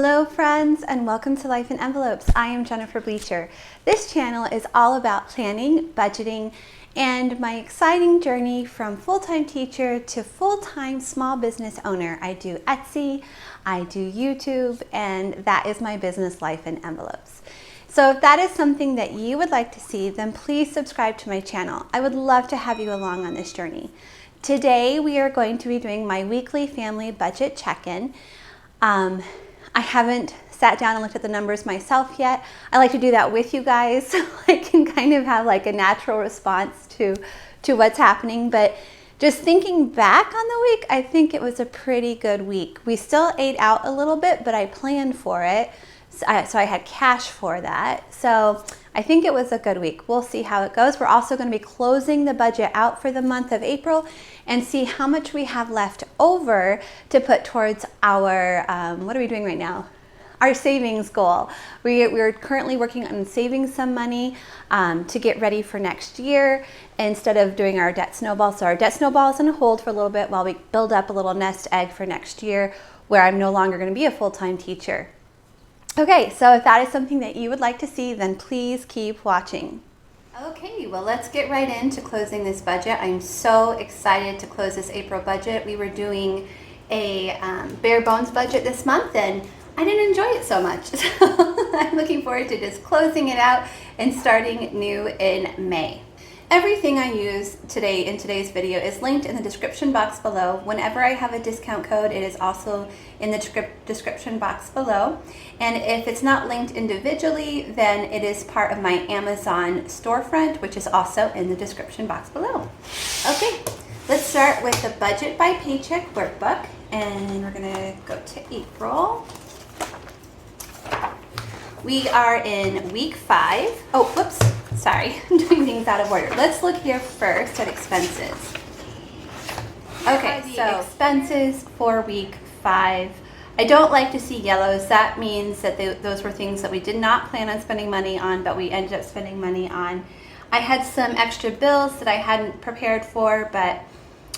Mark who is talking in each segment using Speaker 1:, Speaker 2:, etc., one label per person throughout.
Speaker 1: Hello friends, and welcome to Life in Envelopes. I am Jennifer Bleecher. This channel is all about planning, budgeting, and my exciting journey from full-time teacher to full-time small business owner. I do Etsy, I do YouTube, and that is my business, Life in Envelopes. So if that is something that you would like to see, then please subscribe to my channel. I would love to have you along on this journey. Today we are going to be doing my weekly family budget check-in. I haven't sat down and looked at the numbers myself yet. I like to do that with you guys so I can kind of have like a natural response to what's happening. But just thinking back on the week, I think it was a pretty good week. We still ate out a little bit, but I planned for it. So I had cash for that. So I think it was a good week. We'll see how it goes. We're also going to be closing the budget out for the month of April and see how much we have left over to put towards our, what are we doing right now? Our savings goal. We're currently working on saving some money to get ready for next year instead of doing our debt snowball. So our debt snowball is on hold for a little bit while we build up a little nest egg for next year where I'm no longer going to be a full-time teacher. Okay, so if that is something that you would like to see, then please keep watching. Okay, well, let's get right into closing this budget. I'm so excited to close this April budget. We were doing a bare bones budget this month and I didn't enjoy it so much. So I'm looking forward to just closing it out and starting new in May. Everything I use today in today's video is linked in the description box below. Whenever I have a discount code, it is also in the description box below. And if it's not linked individually, then it is part of my Amazon storefront, which is also in the description box below. Okay, let's start with the Budget by Paycheck workbook. And we're gonna go to April. We are in week 5. Oh, whoops. Sorry, I'm doing things out of order. Let's look here first at expenses. Okay, so expenses for week 5. I don't like to see yellows. That means that those were things that we did not plan on spending money on, but we ended up spending money on. I had some extra bills that I hadn't prepared for, but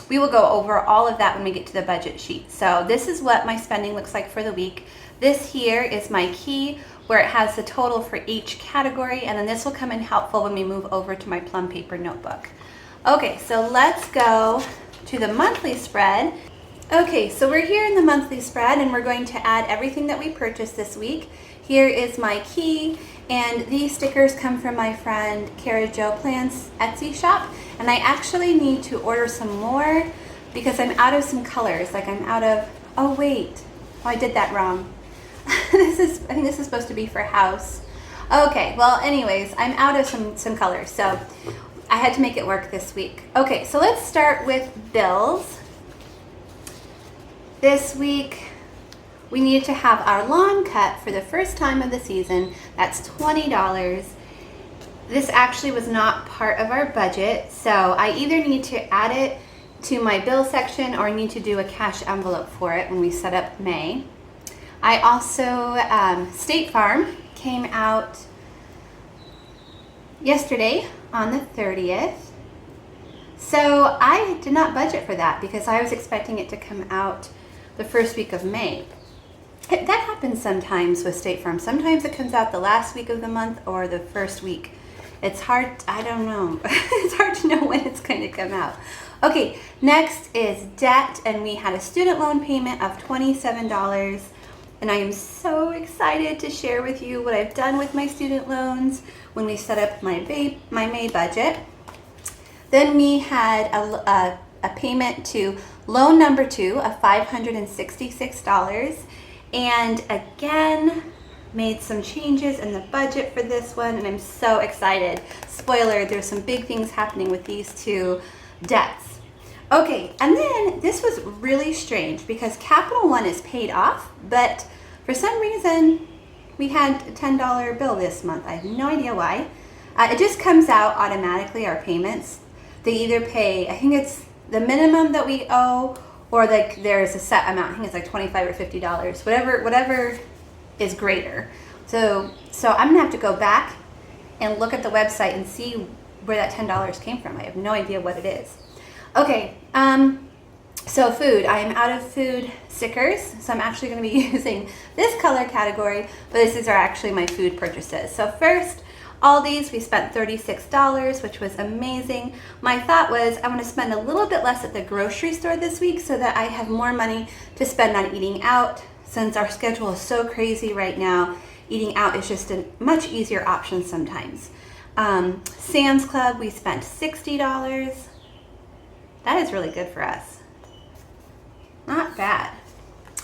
Speaker 1: we will go over all of that when we get to the budget sheet. So this is what my spending looks like for the week. This here is my key, where it has the total for each category, and then this will come in helpful when we move over to my Plum Paper notebook. Okay, so let's go to the monthly spread. Okay, so we're here in the monthly spread and we're going to add everything that we purchased this week. Here is my key, and these stickers come from my friend Cara Jo Plans Etsy shop, and I actually need to order some more because I'm out of some colors. Like I'm out of, oh wait, oh I did that wrong. I think this is supposed to be for house. Okay, well anyways, I'm out of some colors, so I had to make it work this week. Okay, so let's start with bills. This week we needed to have our lawn cut for the first time of the season. That's $20. This actually was not part of our budget, so I either need to add it to my bill section or need to do a cash envelope for it when we set up May. I also, State Farm came out yesterday on the 30th. So I did not budget for that because I was expecting it to come out the first week of May. That happens sometimes with State Farm. Sometimes it comes out the last week of the month or the first week. It's hard, I don't know. It's hard to know when it's going to come out. Okay, next is debt, and we had a student loan payment of $27. And I am so excited to share with you what I've done with my student loans when we set up my May budget. Then we had a payment to loan number 2 of $566. And again, made some changes in the budget for this one, and I'm so excited. Spoiler, there's some big things happening with these two debts. Okay, and then this was really strange because Capital One is paid off, but for some reason we had a $10 bill this month. I have no idea why. It just comes out automatically, our payments. They either pay, I think it's the minimum that we owe, or like there's a set amount. I think it's like $25 or $50, whatever is greater. So I'm gonna have to go back and look at the website and see where that $10 came from. I have no idea what it is. Okay, So food, I am out of food stickers, so I'm actually going to be using this color category, but these are actually my food purchases. So first, Aldi's, we spent $36, which was amazing. My thought was I want to spend a little bit less at the grocery store this week so that I have more money to spend on eating out. Since our schedule is so crazy right now, eating out is just a much easier option sometimes. Sam's Club, we spent $60. That is really good for us. Not bad.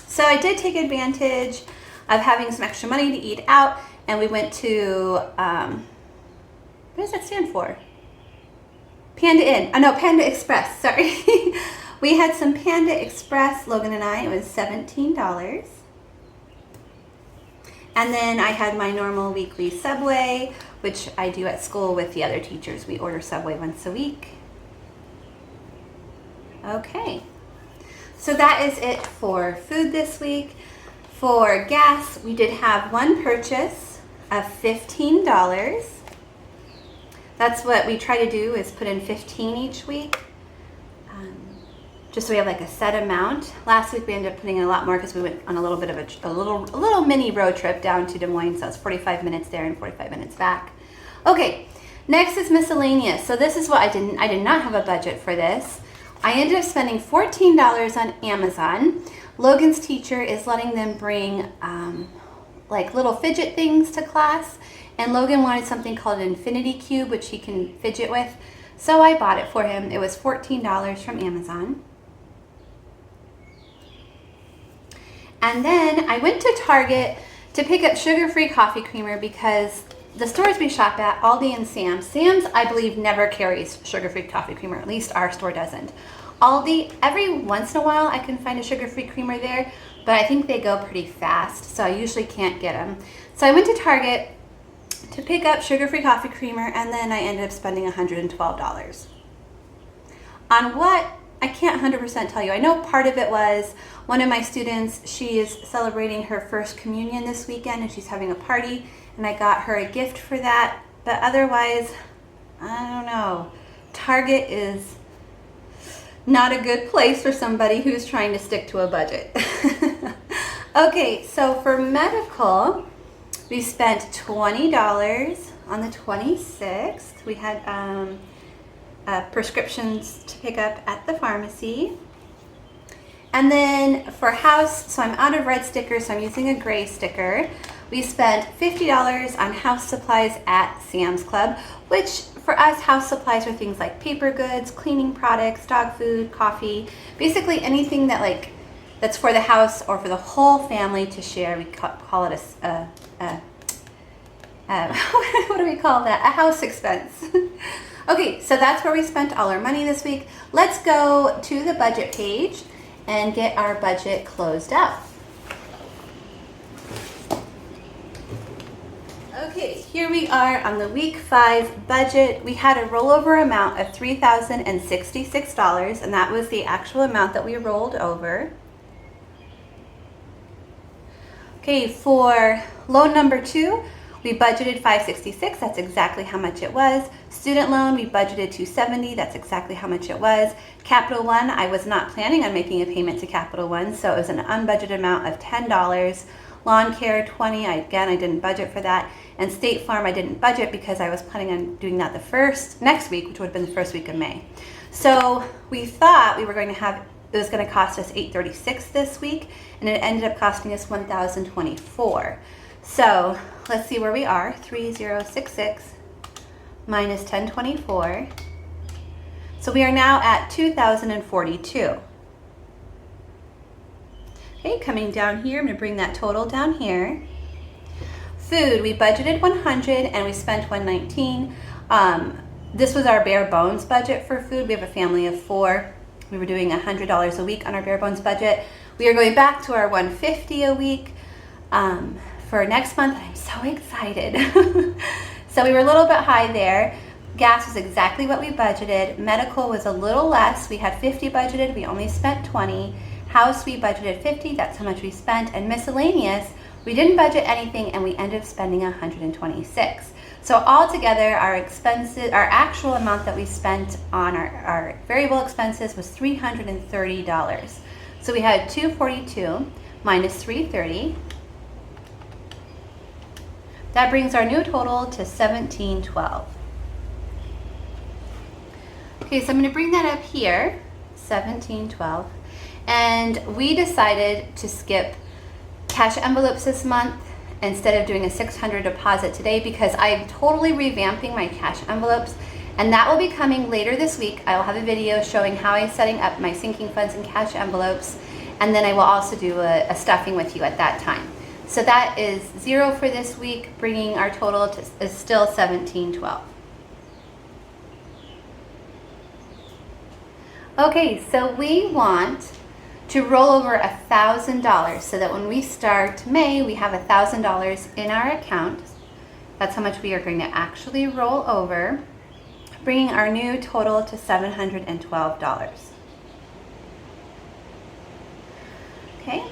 Speaker 1: So I did take advantage of having some extra money to eat out, and we went to, what does that stand for? Panda Inn. Oh no, Panda Express, sorry. We had some Panda Express, Logan and I, it was $17. And then I had my normal weekly Subway, which I do at school with the other teachers. We order Subway once a week. Okay. So that is it for food this week. For gas, we did have one purchase of $15. That's what we try to do, is put in 15 each week, just so we have like a set amount. Last week we ended up putting in a lot more because we went on a little bit of a little mini road trip down to Des Moines, so it's 45 minutes there and 45 minutes back. Okay, next is miscellaneous. So this is what I did not have a budget for this. I ended up spending $14 on Amazon. Logan's teacher is letting them bring like little fidget things to class, and Logan wanted something called an infinity cube, which he can fidget with. So I bought it for him. It was $14 from Amazon. And then I went to Target to pick up sugar-free coffee creamer because the stores we shop at, Aldi and Sam's, I believe never carries sugar-free coffee creamer. At least our store doesn't. Aldi, every once in a while I can find a sugar-free creamer there, but I think they go pretty fast, so I usually can't get them. So I went to Target to pick up sugar-free coffee creamer, and then I ended up spending $112. On what? I can't 100% tell you. I know part of it was one of my students, she is celebrating her first communion this weekend, and she's having a party, and I got her a gift for that. But otherwise, I don't know. Target is not a good place for somebody who's trying to stick to a budget. Okay, so for medical, we spent $20 on the 26th. We had prescriptions to pick up at the pharmacy. And then for house, so I'm out of red stickers, so I'm using a gray sticker. We spent $50 on house supplies at Sam's Club, which for us, house supplies are things like paper goods, cleaning products, dog food, coffee, basically anything that that's for the house or for the whole family to share. We call it what do we call that? A house expense. Okay, so that's where we spent all our money this week. Let's go to the budget page and get our budget closed out. Okay, here we are on the week 5 budget. We had a rollover amount of $3,066, and that was the actual amount that we rolled over. Okay, for loan number 2, we budgeted $566. That's exactly how much it was. Student loan, we budgeted $270. That's exactly how much it was. Capital One, I was not planning on making a payment to Capital One, so it was an unbudgeted amount of $10. Lawn care, $20. Again, I didn't budget for that. And State Farm, I didn't budget because I was planning on doing that next week, which would have been the first week of May. So we thought we were going to have, it was going to cost us $836 this week, and it ended up costing us $1,024. So let's see where we are. 3066 minus 1024. So we are now at 2,042. Okay, coming down here, I'm going to bring that total down here. Food, we budgeted $100 and we spent $119. This was our bare bones budget for food. We have a family of 4. We were doing $100 a week on our bare bones budget. We are going back to our $150 a week for next month. I'm so excited. So we were a little bit high there. Gas was exactly what we budgeted. Medical was a little less. We had $50 budgeted. We only spent $20. House, we budgeted $50. That's how much we spent. And miscellaneous, we didn't budget anything, and we ended up spending $126. So altogether, our expenses, our actual amount that we spent on our variable expenses was $330. So we had $242 minus $330. That brings our new total to $1712. Okay, so I'm going to bring that up here, $1712. And we decided to skip cash envelopes this month instead of doing a $600 deposit today because I'm totally revamping my cash envelopes, and that will be coming later this week. I will have a video showing how I'm setting up my sinking funds and cash envelopes, and then I will also do a stuffing with you at that time. So that is 0 for this week, bringing our total to is still $1712. Okay, so we want to roll over $1,000 so that when we start May, we have $1,000 in our account. That's how much we are going to actually roll over, bringing our new total to $712. Okay.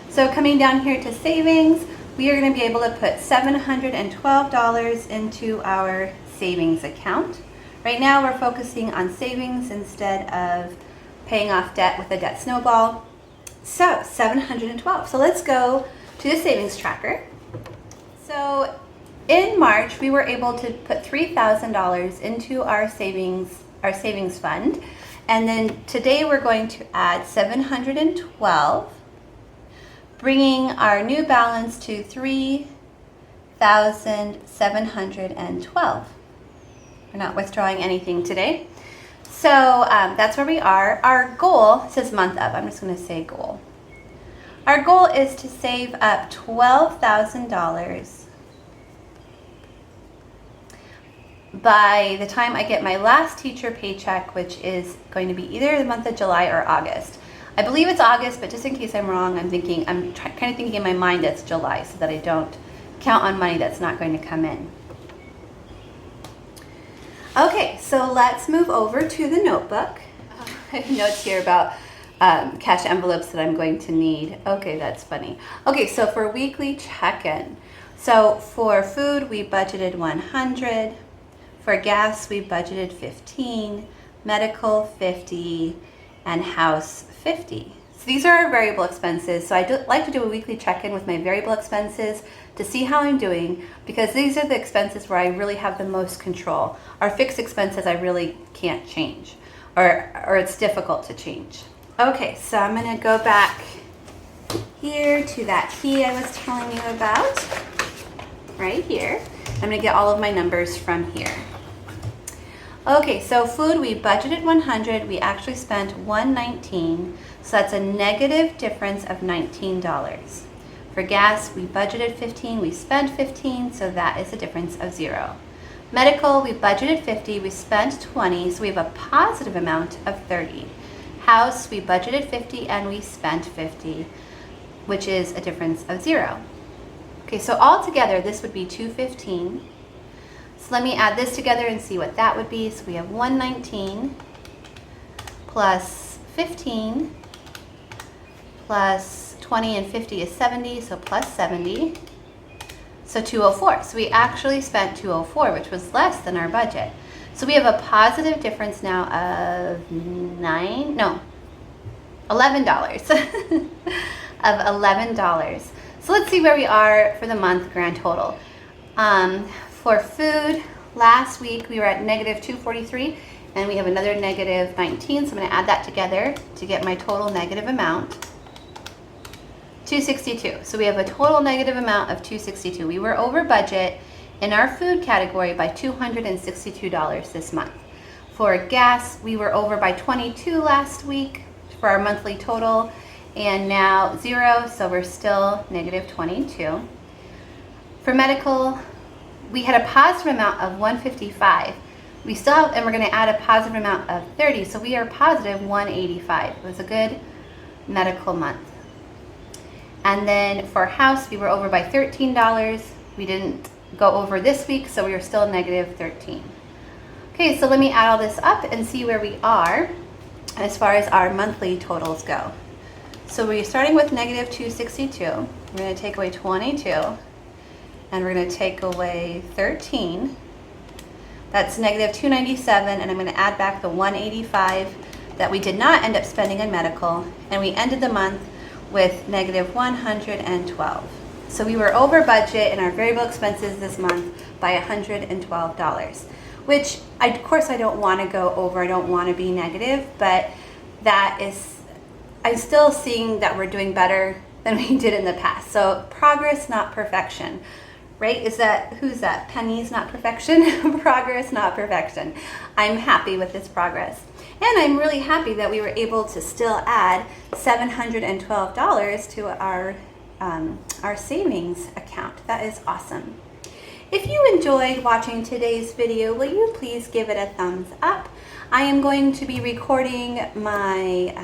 Speaker 1: So coming down here to savings, we are going to be able to put $712 into our savings account. Right now we're focusing on savings instead of paying off debt with a debt snowball. So $712. So let's go to the savings tracker. So in March, we were able to put $3,000 into our savings fund. And then today we're going to add $712, bringing our new balance to $3,712. We're not withdrawing anything today. So that's where we are. Our goal says month up. I'm just going to say goal. Our goal is to save up $12,000 by the time I get my last teacher paycheck, which is going to be either the month of July or August. I believe it's August, but just in case I'm wrong, I'm kind of thinking in my mind it's July so that I don't count on money that's not going to come in. Okay, so let's move over to the notebook. I have notes here about cash envelopes that I'm going to need. Okay, that's funny. Okay, so for weekly check-in. So for food, we budgeted $100. For gas, we budgeted $15. Medical, $50. And house, $50. So these are our variable expenses. So I like to do a weekly check-in with my variable expenses to see how I'm doing, because these are the expenses where I really have the most control. Our fixed expenses I really can't change, or it's difficult to change. Okay, so I'm going to go back here to that key I was telling you about, right here. I'm going to get all of my numbers from here. Okay, so food, we budgeted $100. We actually spent $119, so that's a negative difference of $19. For gas, we budgeted $15. We spent $15, so that is a difference of $0. Medical, we budgeted $50. We spent $20, so we have a positive amount of $30. House, we budgeted $50 and we spent $50, which is a difference of $0. Okay, so all together, this would be $215. So let me add this together and see what that would be. So we have $119 plus 15 plus 20 and 50 is 70, so plus 70. So $204. So we actually spent $204, which was less than our budget. So we have a positive difference now of $11. Of $11. So let's see where we are for the month grand total. For food, last week we were at negative 243, and we have another negative 19, so I'm going to add that together to get my total negative amount, 262. So we have a total negative amount of 262. We were over budget in our food category by $262 this month. For gas, we were over by 22 last week for our monthly total, and now 0, so we're still negative 22. For medical, we had a positive amount of 155. We still have, and we're going to add a positive amount of 30, so we are positive 185. It was a good medical month. And then for house, we were over by $13. We didn't go over this week, so we are still negative 13. Okay, so let me add all this up and see where we are as far as our monthly totals go. So we're starting with negative 262. We're going to take away 22. and we're going to take away 13. That's negative 297, and I'm going to add back the 185 that we did not end up spending on medical, and we ended the month with negative 112. So we were over budget in our variable expenses this month by $112, which of course I don't want to go over, I don't want to be negative, but I'm still seeing that we're doing better than we did in the past. So progress, not perfection, right? Who's that? Pennies, not perfection. Progress, not perfection. I'm happy with this progress. And I'm really happy that we were able to still add $712 to our savings account. That is awesome. If you enjoyed watching today's video, will you please give it a thumbs up? I am going to be recording my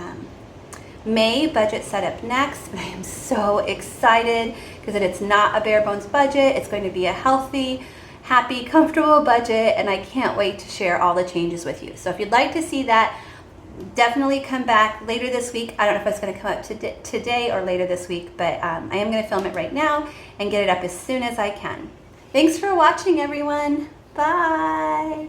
Speaker 1: May budget setup next, and I am so excited because it's not a bare bones budget. It's going to be a healthy, happy, comfortable budget, and I can't wait to share all the changes with you. So if you'd like to see that, definitely come back later this week. I don't know if it's going to come up today or later this week, but I am going to film it right now and get it up as soon as I can. Thanks for watching, everyone. Bye.